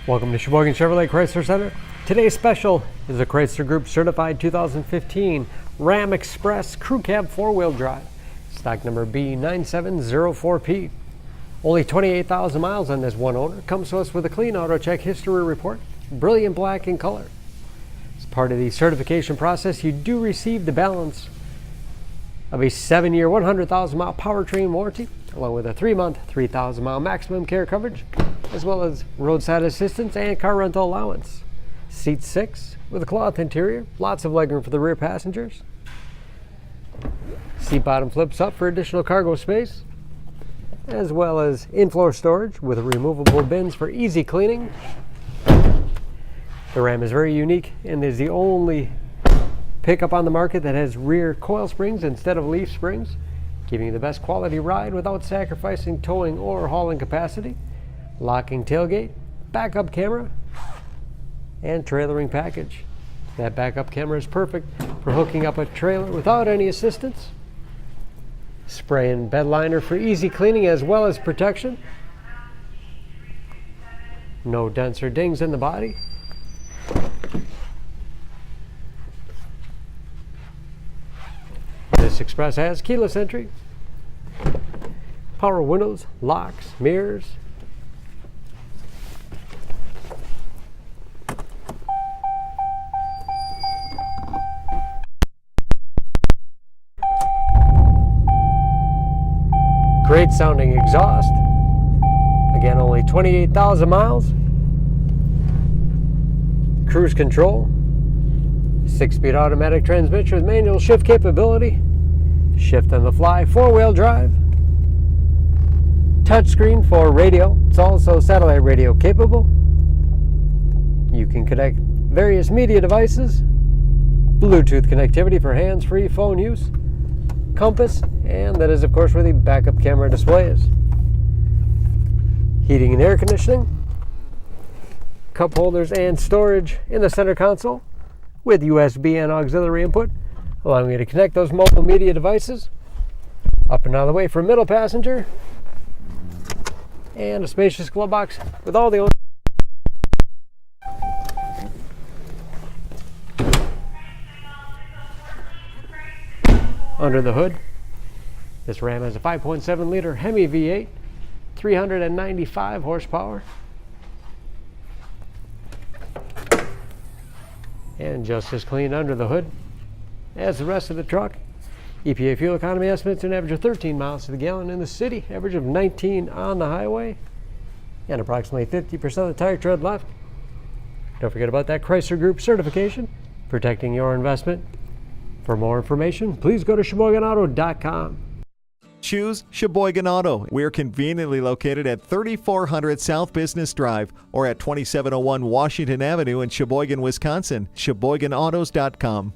Welcome to Sheboygan Chevrolet Chrysler Center. Today's special is a Chrysler Group certified 2015 Ram Express Crew Cab 4-wheel drive. Stock number B9704P. Only 28,000 miles on this one owner. Comes to us with a clean auto check history report. Brilliant black in color. As part of the certification process, you do receive the balance of a 7-year, 100,000 mile powertrain warranty, along with a 3-month, 3,000 mile maximum care coverage, as well as roadside assistance and car rental allowance. Seat 6 with a cloth interior, lots of legroom for the rear passengers. Seat bottom flips up for additional cargo space, as well as in-floor storage with removable bins for easy cleaning. The Ram is very unique and is the only pickup on the market that has rear coil springs instead of leaf springs, giving you the best quality ride without sacrificing towing or hauling capacity. Locking tailgate, backup camera, and trailering package. That backup camera is perfect for hooking up a trailer without any assistance. Spray and bed liner for easy cleaning as well as protection. No dents or dings in the body. This Express has keyless entry, power windows, locks, mirrors. Great sounding exhaust. Again, only 28,000 miles. Cruise control. 6-speed automatic transmission with manual shift capability. Shift on the fly, 4-wheel drive. Touchscreen for radio. It's also satellite radio capable. You can connect various media devices. Bluetooth connectivity for hands-free phone use. Compass, and that is of course where the backup camera display is. Heating and air conditioning. Cup holders and storage in the center console with USB and auxiliary input, allowing you to connect those mobile media devices. Up and out of the way for middle passenger. And a spacious glove box with all the under the hood. This Ram has a 5.7 liter Hemi V8, 395 horsepower. And just as clean under the hood as the rest of the truck. EPA fuel economy estimates an average of 13 miles to the gallon in the city, average of 19 on the highway, and approximately 50% of the tire tread left. Don't forget about that Chrysler Group certification, protecting your investment. For more information, please go to SheboyganAuto.com. Choose Sheboygan Auto. We're conveniently located at 3400 South Business Drive or at 2701 Washington Avenue in Sheboygan, Wisconsin. SheboyganAutos.com.